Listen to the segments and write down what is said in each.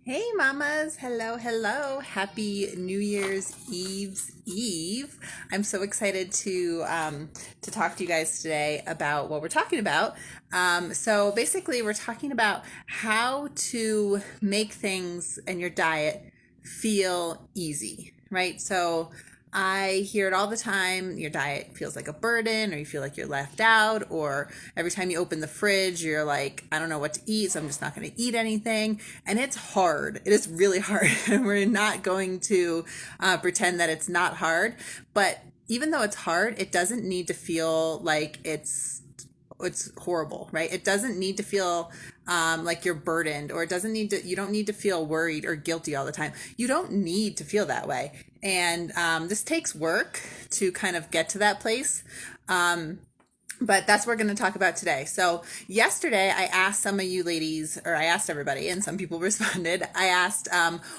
Hey mamas, hello, hello. Happy New Year's Eve. I'm so excited to talk to you guys today about what we're talking about. So basically we're talking about how to make things in your diet feel easy, right? So I hear it all the time. Your diet feels like a burden, or you feel like you're left out, or every time you open the fridge, you're like, I don't know what to eat, so I'm just not going to eat anything. And it's hard. It is really hard. And we're not going to pretend that it's not hard. But even though it's hard, it doesn't need to feel like it's horrible, right? It doesn't need to feel like you're burdened, or it doesn't need to, you don't need to feel worried or guilty all the time. You don't need to feel that way. And this takes work to kind of get to that place. But that's what we're going to talk about today. So yesterday I asked some of you ladies, or I asked everybody, and some people responded. I asked,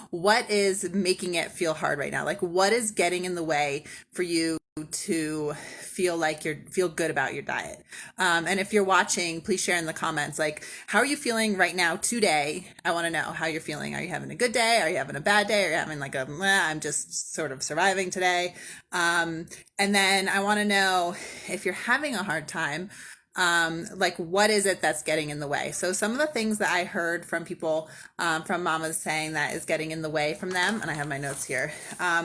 what is making it feel hard right now? Like, what is getting in the way for you to feel good about your diet? And if you're watching, please share in the comments, like, how are you feeling right now today? I want to know how you're feeling. Are you having a good day? Are you having a bad day? Are you having like I'm just sort of surviving today? And then I want to know if you're having a hard time, like what is it that's getting in the way? So some of the things that I heard from people, from mamas saying that is getting in the way from them, and I have my notes here,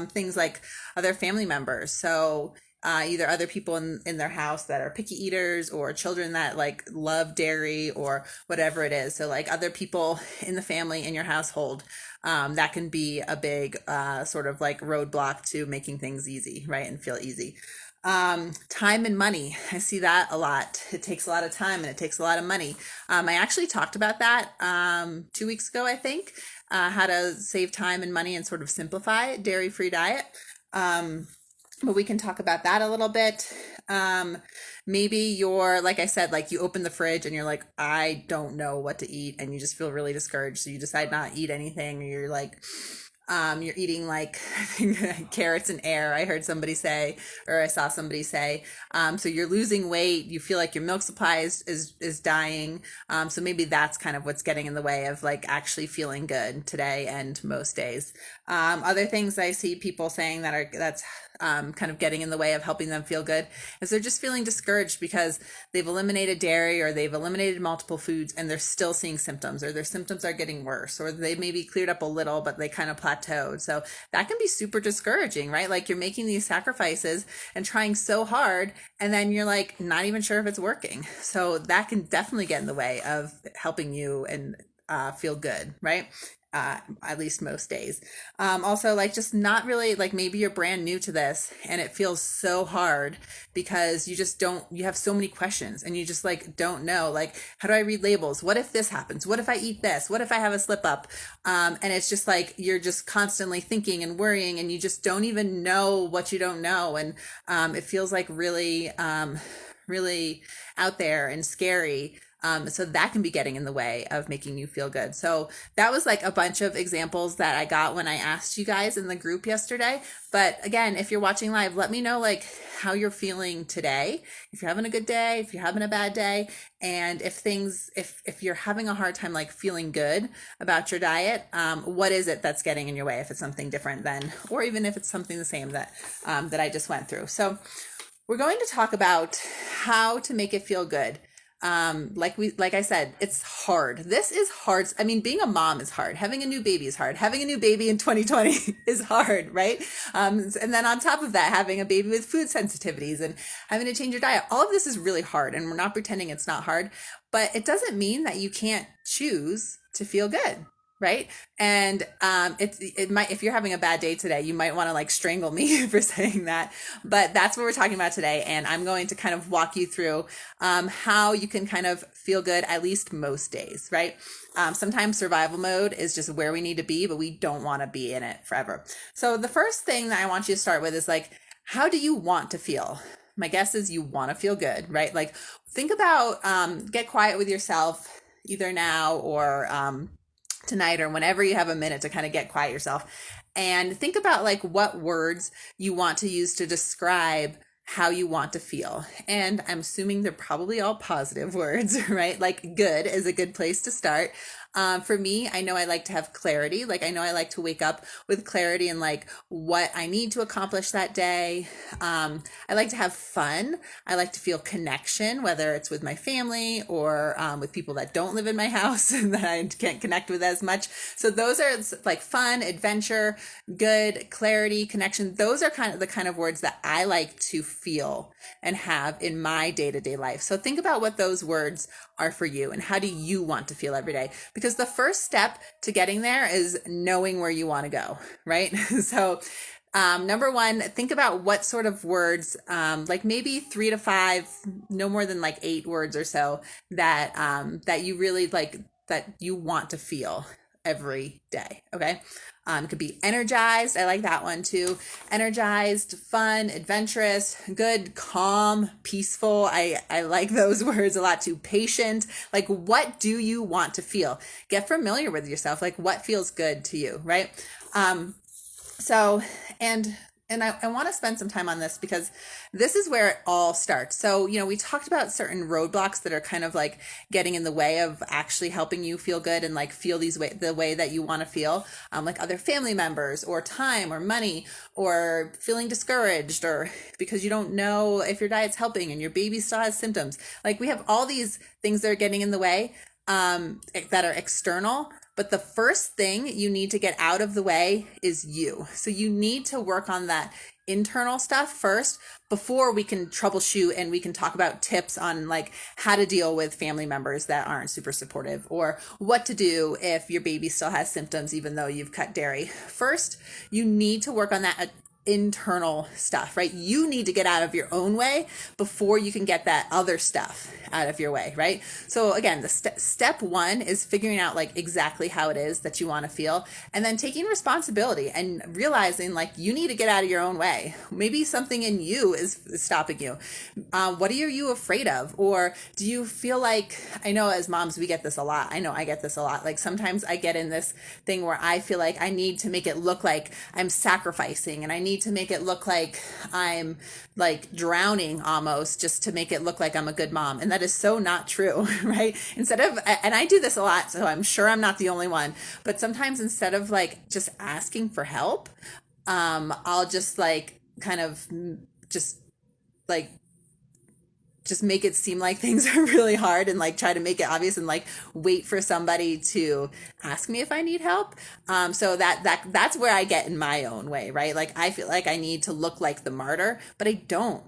things like other family members. So either other people in their house that are picky eaters, or children that like love dairy, or whatever it is. So like other people in the family, in your household, that can be a big sort of like roadblock to making things easy, right? And feel easy. Time and money. I see that a lot. It takes a lot of time and it takes a lot of money. I actually talked about that 2 weeks ago, I think, how to save time and money and sort of simplify dairy-free diet. But we can talk about that a little bit. Maybe you're, like I said, like you open the fridge and you're like, I don't know what to eat, and you just feel really discouraged. So you decide not to eat anything, or you're like, you're eating like I think carrots and air. I heard somebody say, or I saw somebody say. So you're losing weight. You feel like your milk supply is dying. So maybe that's kind of what's getting in the way of like actually feeling good today and most days. Other things I see people saying that's kind of getting in the way of helping them feel good is they're just feeling discouraged because they've eliminated dairy, or they've eliminated multiple foods, and they're still seeing symptoms, or their symptoms are getting worse, or they maybe cleared up a little but they kind of plateaued. So that can be super discouraging, right? Like you're making these sacrifices and trying so hard, and then you're like not even sure if it's working. So that can definitely get in the way of helping you and feel good, right? At least most days. Also, like just not really, like maybe you're brand new to this and it feels so hard because you just don't, you have so many questions and you just like don't know, like, how do I read labels? What if this happens? What if I eat this? What if I have a slip up? And it's just like you're just constantly thinking and worrying, and you just don't even know what you don't know. And it feels like really, really out there and scary. So that can be getting in the way of making you feel good. So that was like a bunch of examples that I got when I asked you guys in the group yesterday. But again, if you're watching live, let me know like how you're feeling today. If you're having a good day, if you're having a bad day, and if you're having a hard time like feeling good about your diet, what is it that's getting in your way? If it's something different than, or even if it's something the same that I just went through. So we're going to talk about how to make it feel good. Like I said, it's hard. This is hard. I mean, being a mom is hard. Having a new baby is hard. Having a new baby in 2020 is hard, right? And then on top of that, having a baby with food sensitivities and having to change your diet. All of this is really hard, and we're not pretending it's not hard, but it doesn't mean that you can't choose to feel good. Right. And it might, if you're having a bad day today, you might want to like strangle me for saying that. But that's what we're talking about today. And I'm going to kind of walk you through how you can kind of feel good at least most days, right? Sometimes survival mode is just where we need to be, but we don't want to be in it forever. So the first thing that I want you to start with is like, how do you want to feel? My guess is you want to feel good, right? Like think about, get quiet with yourself either now or tonight, or whenever you have a minute to kind of get quiet yourself, and think about like what words you want to use to describe how you want to feel. And I'm assuming they're probably all positive words, right? Like good is a good place to start. For me, I know I like to have clarity. Like I know I like to wake up with clarity and like what I need to accomplish that day. I like to have fun. I like to feel connection, whether it's with my family or with people that don't live in my house and that I can't connect with as much. So those are like fun, adventure, good, clarity, connection. Those are kind of the kind of words that I like to feel and have in my day-to-day life. So think about what those words are for you and how do you want to feel every day? Because the first step to getting there is knowing where you want to go, right? So number one, think about what sort of words, like maybe 3 to 5, no more than like 8 words or so that, that you really like, that you want to feel every day. Okay. It could be energized. I like that one too. Energized, fun, adventurous, good, calm, peaceful. I like those words a lot too. Patient. Like, what do you want to feel? Get familiar with yourself. Like, what feels good to you, right? So, and I want to spend some time on this because this is where it all starts. So, we talked about certain roadblocks that are kind of like getting in the way of actually helping you feel good and like feel the way that you want to feel, like other family members or time or money or feeling discouraged or because you don't know if your diet's helping and your baby still has symptoms. Like we have all these things that are getting in the way, that are external. But the first thing you need to get out of the way is you. So you need to work on that internal stuff first before we can troubleshoot and we can talk about tips on like how to deal with family members that aren't super supportive or what to do if your baby still has symptoms even though you've cut dairy. First, you need to work on that internal stuff, right? You need to get out of your own way before you can get that other stuff out of your way, right? So again, the step one is figuring out like exactly how it is that you want to feel and then taking responsibility and realizing like you need to get out of your own way. Maybe something in you is stopping you. What are you afraid of? Or do you feel like, I know as moms, we get this a lot. I know I get this a lot. Like sometimes I get in this thing where I feel like I need to make it look like I'm sacrificing and I need to make it look like I'm like drowning almost just to make it look like I'm a good mom. And that is so not true, right? Instead of, and I do this a lot, so I'm sure I'm not the only one, but sometimes instead of like just asking for help, I'll just like kind of just like just make it seem like things are really hard and like try to make it obvious and like wait for somebody to ask me if I need help. So that's where I get in my own way, right? Like I feel like I need to look like the martyr, but I don't.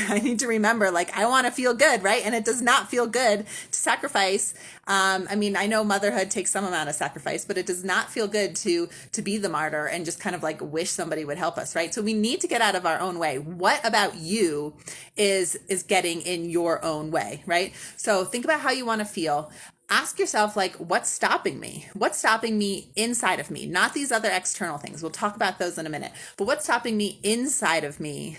I need to remember like I want to feel good, right? And it does not feel good to sacrifice. I mean, I know motherhood takes some amount of sacrifice, but it does not feel good to be the martyr and just kind of like wish somebody would help us, right? So we need to get out of our own way. What about you is getting in your own way, right? So think about how you want to feel. Ask yourself, like, what's stopping me? What's stopping me inside of me? Not these other external things. We'll talk about those in a minute. But what's stopping me inside of me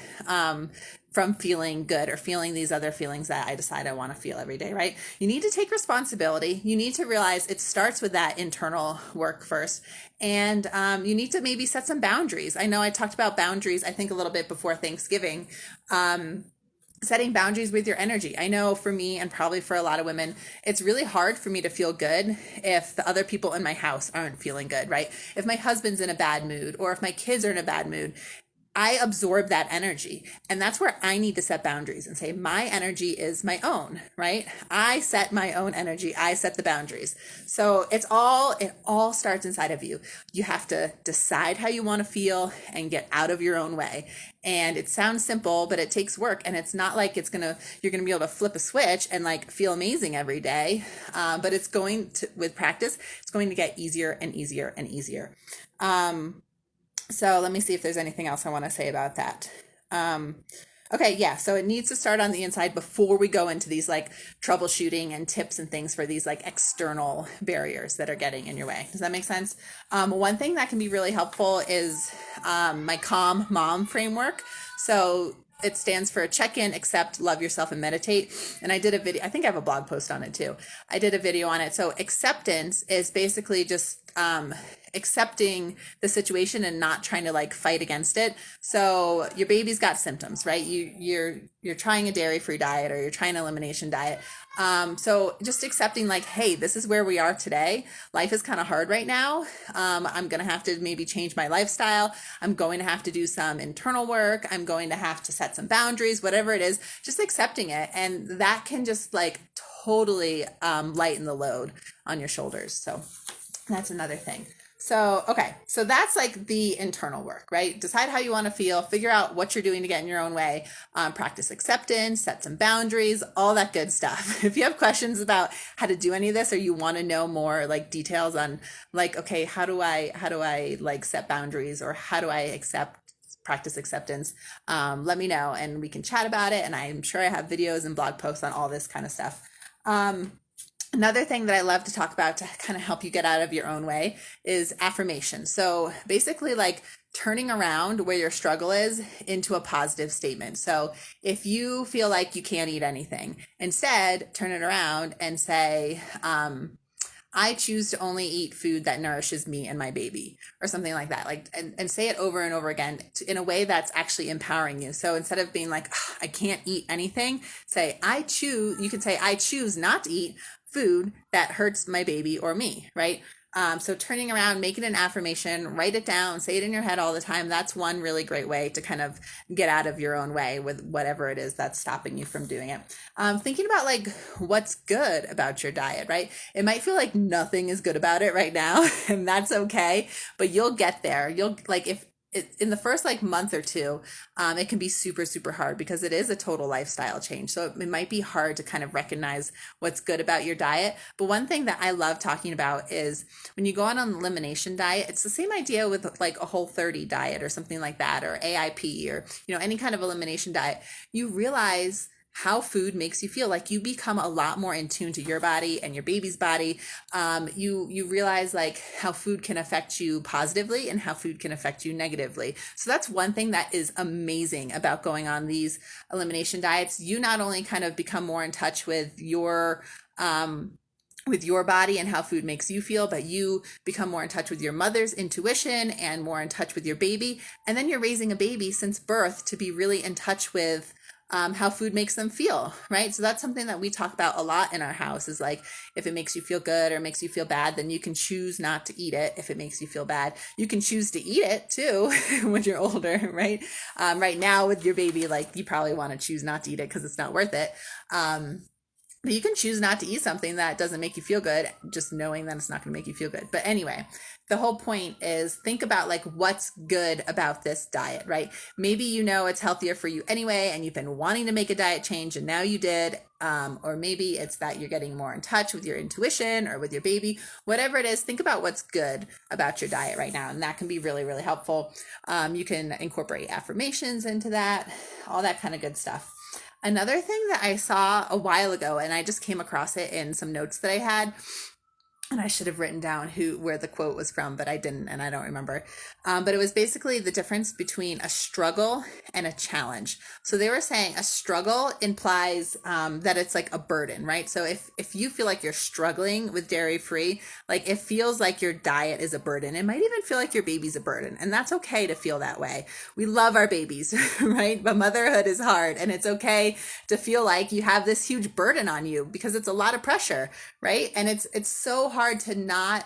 from feeling good or feeling these other feelings that I decide I want to feel every day, right? You need to take responsibility. You need to realize it starts with that internal work first. And you need to maybe set some boundaries. I know I talked about boundaries, I think a little bit before Thanksgiving. Setting boundaries with your energy. I know for me and probably for a lot of women, it's really hard for me to feel good if the other people in my house aren't feeling good, right? If my husband's in a bad mood or if my kids are in a bad mood, I absorb that energy. And that's where I need to set boundaries and say, my energy is my own, right? I set my own energy. I set the boundaries. So it all starts inside of you. You have to decide how you want to feel and get out of your own way. And it sounds simple, but it takes work. And it's not like you're going to be able to flip a switch and like feel amazing every day. But it's going to, with practice, it's going to get easier and easier and easier. So let me see if there's anything else I want to say about that. Okay, yeah, so it needs to start on the inside before we go into these like troubleshooting and tips and things for these like external barriers that are getting in your way. Does that make sense? One thing that can be really helpful is my Calm Mom framework. So it stands for check in, accept, love yourself, and meditate. And I did a video, I think I have a blog post on it too. I did a video on it. So acceptance is basically just accepting the situation and not trying to like fight against it. So your baby's got symptoms, right? You're trying a dairy-free diet or you're trying an elimination diet. So just accepting like, hey, this is where we are today. Life is kind of hard right now. I'm going to have to maybe change my lifestyle. I'm going to have to do some internal work. I'm going to have to set some boundaries, whatever it is, just accepting it. And that can just like totally lighten the load on your shoulders. So that's another thing. So, okay. So that's like the internal work, right? Decide how you want to feel, figure out what you're doing to get in your own way, practice acceptance, set some boundaries, all that good stuff. If you have questions about how to do any of this, or you want to know more like details on like, okay, how do I like set boundaries, or how do I practice acceptance, let me know and we can chat about it. And I'm sure I have videos and blog posts on all this kind of stuff. Another thing that I love to talk about to kind of help you get out of your own way is affirmation. So basically like turning around where your struggle is into a positive statement. So if you feel like you can't eat anything, instead turn it around and say, I choose to only eat food that nourishes me and my baby, or something like that. Like, and say it over and over again in a way that's actually empowering you. So instead of being like, I can't eat anything, say, you can say, I choose not to eat food that hurts my baby or me, right? So turning around, make it an affirmation, write it down, say it in your head all the time. That's one really great way to kind of get out of your own way with whatever it is that's stopping you from doing it. Thinking about like what's good about your diet, right? It might feel like nothing is good about it right now, and that's okay, but you'll get there. You'll like, if in the first like month or two, it can be super, super hard because it is a total lifestyle change. So it might be hard to kind of recognize what's good about your diet. But one thing that I love talking about is when you go on an elimination diet, it's the same idea with like a Whole30 diet or something like that, or AIP, or, any kind of elimination diet. You realize how food makes you feel. Like you become a lot more in tune to your body and your baby's body. You realize like how food can affect you positively and how food can affect you negatively. So that's one thing that is amazing about going on these elimination diets. You not only kind of become more in touch with your body and how food makes you feel, but you become more in touch with your mother's intuition and more in touch with your baby. And then you're raising a baby since birth to be really in touch with how food makes them feel, right? So that's something that we talk about a lot in our house, is like, if it makes you feel good or makes you feel bad, then you can choose not to eat it. If it makes you feel bad, you can choose to eat it too when you're older, right? Right now with your baby, like you probably want to choose not to eat it because it's not worth it. But you can choose not to eat something that doesn't make you feel good, just knowing that it's not going to make you feel good. But anyway, the whole point is think about like what's good about this diet, right? Maybe it's healthier for you anyway, and you've been wanting to make a diet change and now you did. Or maybe it's that you're getting more in touch with your intuition or with your baby. Whatever it is, think about what's good about your diet right now. And that can be really, really helpful. You can incorporate affirmations into that, all that kind of good stuff. Another thing that I saw a while ago, and I just came across it in some notes that I had, and I should have written down where the quote was from, but I didn't, and I don't remember. But it was basically the difference between a struggle and a challenge. So they were saying a struggle implies that it's like a burden, right? So if you feel like you're struggling with dairy-free, like it feels like your diet is a burden. It might even feel like your baby's a burden, and that's okay to feel that way. We love our babies, right? But motherhood is hard, and it's okay to feel like you have this huge burden on you because it's a lot of pressure, right? And it's so hard to not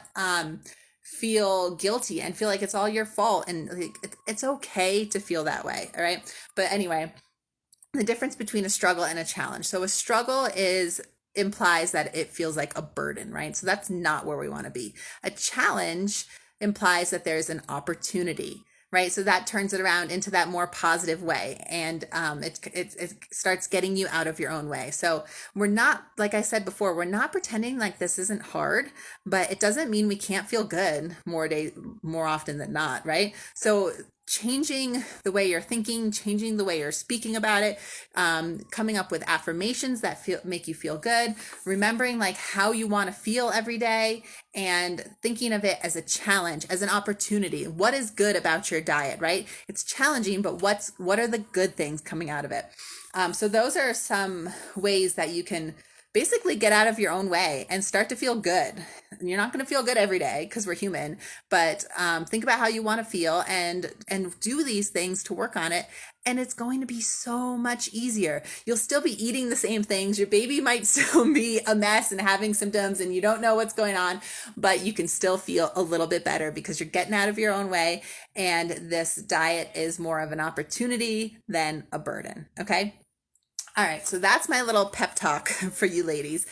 feel guilty and feel like it's all your fault, and like, it's okay to feel that way. All right. But anyway, the difference between a struggle and a challenge. So a struggle implies that it feels like a burden, right? So that's not where we want to be. A challenge implies that there's an opportunity, right? So that turns it around into that more positive way. And it starts getting you out of your own way. So we're not, like I said before, we're not pretending like this isn't hard, but it doesn't mean we can't feel good more often than not, right? So changing the way you're thinking, changing the way you're speaking about it, coming up with affirmations that make you feel good, remembering like how you want to feel every day, and thinking of it as a challenge, as an opportunity. What is good about your diet, right? It's challenging, but what are the good things coming out of it? So those are some ways that you can basically get out of your own way and start to feel good. You're not going to feel good every day because we're human, but think about how you want to feel and do these things to work on it. And it's going to be so much easier. You'll still be eating the same things. Your baby might still be a mess and having symptoms and you don't know what's going on, but you can still feel a little bit better because you're getting out of your own way. And this diet is more of an opportunity than a burden. Okay. All right, so that's my little pep talk for you ladies.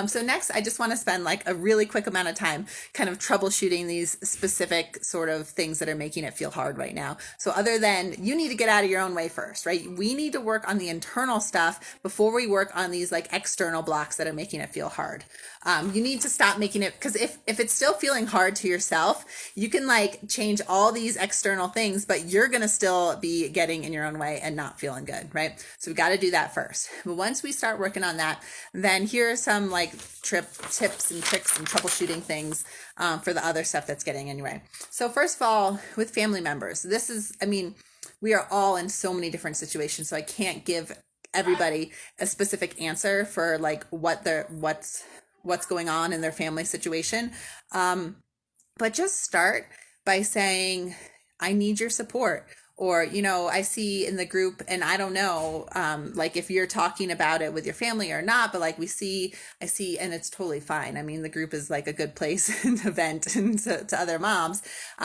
So next, I just want to spend like a really quick amount of time kind of troubleshooting these specific sort of things that are making it feel hard right now. So other than you need to get out of your own way first, right? We need to work on the internal stuff before we work on these like external blocks that are making it feel hard. You need to stop making it, because if it's still feeling hard to yourself, you can like change all these external things, but you're going to still be getting in your own way and not feeling good, right? So we got to do that first. But once we start working on that, then here are some like tips and tricks and troubleshooting things for the other stuff that's getting in your way. So first of all, with family members, we are all in so many different situations, so I can't give everybody a specific answer for like what's going on in their family situation. But just start by saying, I need your support. Or, I see in the group, and I don't know, like if you're talking about it with your family or not, but like I see, and it's totally fine. I mean, the group is like a good place to vent to other moms.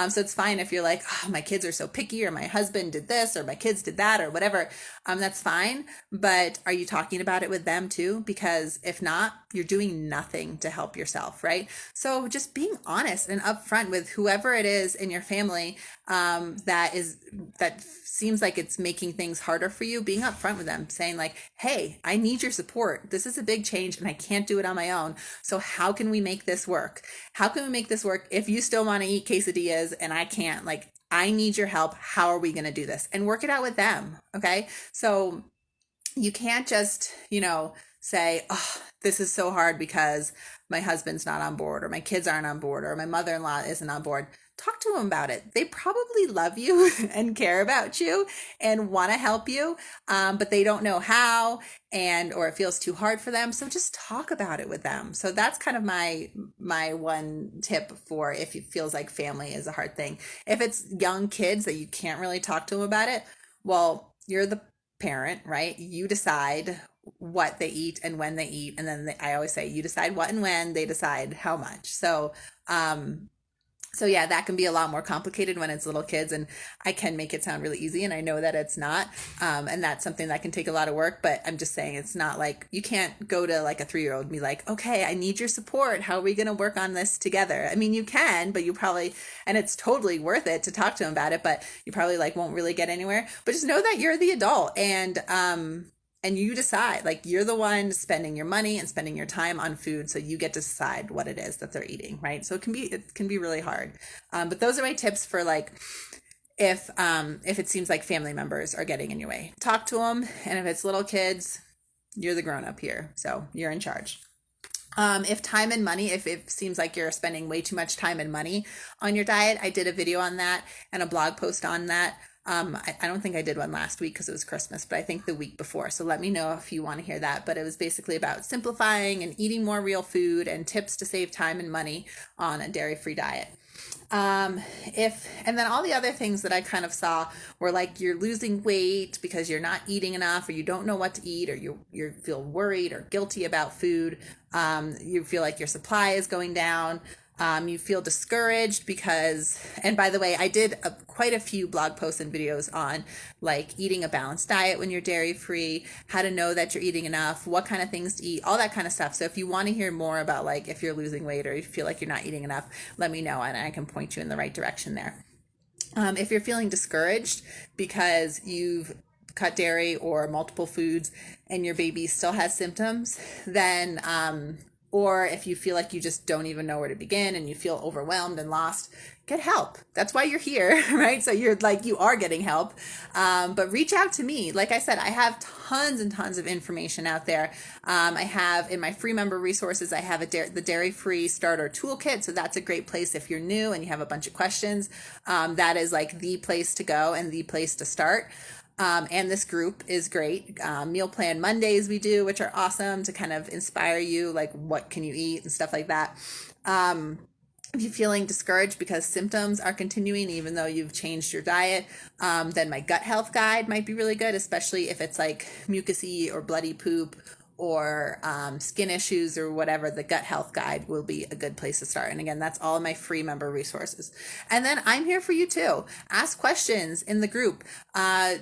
So it's fine if you're like, oh, my kids are so picky, or my husband did this, or my kids did that, or whatever. That's fine. But are you talking about it with them too? Because if not, you're doing nothing to help yourself, right? So just being honest and upfront with whoever it is in your family that seems like it's making things harder for you, being upfront with them, saying like, hey, I need your support. This is a big change and I can't do it on my own. So how can we make this work? How can we make this work if you still want to eat quesadillas and I can't? Like, I need your help. How are we going to do this? And work it out with them. Okay. So you can't just, say, oh, this is so hard because my husband's not on board, or my kids aren't on board, or my mother-in-law isn't on board. Talk to them about it. They probably love you and care about you and want to help you, but they don't know how, or it feels too hard for them. So just talk about it with them. So that's kind of my one tip for if it feels like family is a hard thing. If it's young kids that you can't really talk to them about it, well, you're the parent, right? You decide what they eat and when they eat. And then I always say, you decide what and when, they decide how much. So yeah, that can be a lot more complicated when it's little kids, and I can make it sound really easy, and I know that it's not. And that's something that can take a lot of work, but I'm just saying it's not like you can't go to like a 3-year-old and be like, okay, I need your support. How are we going to work on this together? I mean, you can, but you probably, and it's totally worth it to talk to them about it, but you probably like won't really get anywhere. But just know that you're the adult, and you decide, like you're the one spending your money and spending your time on food. So you get to decide what it is that they're eating, right? So it can be really hard. But those are my tips for like, if it seems like family members are getting in your way, talk to them. And if it's little kids, you're the grown up here. So you're in charge. If time and money, if it seems like you're spending way too much time and money on your diet, I did a video on that and a blog post on that. I don't think I did one last week because it was Christmas, but I think the week before. So let me know if you want to hear that. But it was basically about simplifying and eating more real food and tips to save time and money on a dairy-free diet. And then all the other things that I kind of saw were like you're losing weight because you're not eating enough, or you don't know what to eat, or you feel worried or guilty about food. You feel like your supply is going down. You feel discouraged because, and by the way, I did quite a few blog posts and videos on like eating a balanced diet when you're dairy free, how to know that you're eating enough, what kind of things to eat, all that kind of stuff. So if you want to hear more about like if you're losing weight or you feel like you're not eating enough, let me know and I can point you in the right direction there. If you're feeling discouraged because you've cut dairy or multiple foods and your baby still has symptoms, then or if you feel like you just don't even know where to begin and you feel overwhelmed and lost, get help. That's why you're here, right? So you're like, you are getting help. But reach out to me. Like I said, I have tons and tons of information out there. I have in my free member resources, I have the Dairy Free Starter Toolkit. So that's a great place if you're new and you have a bunch of questions. That is like the place to go and the place to start. And this group is great. Meal plan Mondays we do, which are awesome to kind of inspire you, like what can you eat and stuff like that. If you're feeling discouraged because symptoms are continuing, even though you've changed your diet, then my gut health guide might be really good, especially if it's like mucousy or bloody poop or skin issues or whatever. The gut health guide will be a good place to start. And again, that's all of my free member resources. And then I'm here for you too. Ask questions in the group.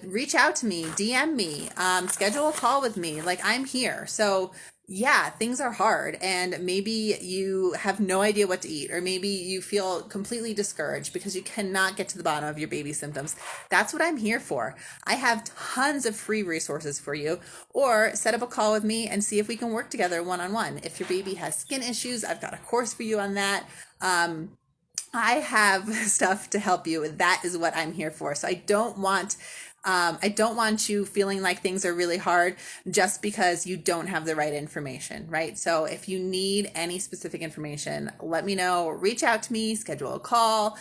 Reach out to me, DM me, schedule a call with me. Like, I'm here. So yeah, things are hard, and maybe you have no idea what to eat, or maybe you feel completely discouraged because you cannot get to the bottom of your baby symptoms. That's what I'm here for. I have tons of free resources for you, or set up a call with me and see if we can work together one-on-one. If your baby has skin issues, I've got a course for you on that. I have stuff to help you. That is what I'm here for. So I don't want you feeling like things are really hard just because you don't have the right information, right? So if you need any specific information, let me know, reach out to me, schedule a call,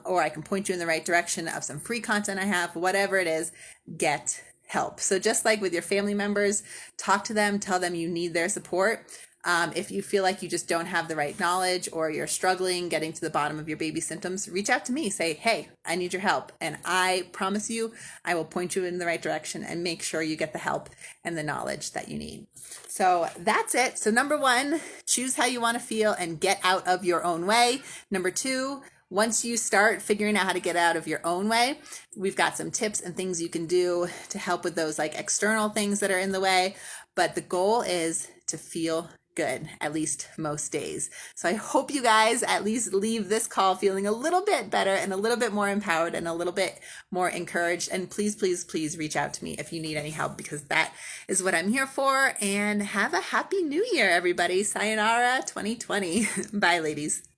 or I can point you in the right direction of some free content I have, whatever it is, get help. So just like with your family members, talk to them, tell them you need their support. If you feel like you just don't have the right knowledge or you're struggling getting to the bottom of your baby symptoms, reach out to me. Say, hey, I need your help. And I promise you, I will point you in the right direction and make sure you get the help and the knowledge that you need. So that's it. So number one, choose how you want to feel and get out of your own way. Number two, once you start figuring out how to get out of your own way, we've got some tips and things you can do to help with those like external things that are in the way. But the goal is to feel good, at least most days. So I hope you guys at least leave this call feeling a little bit better and a little bit more empowered and a little bit more encouraged. And please, please, please reach out to me if you need any help, because that is what I'm here for. And have a happy new year, everybody. Sayonara 2020. Bye, ladies.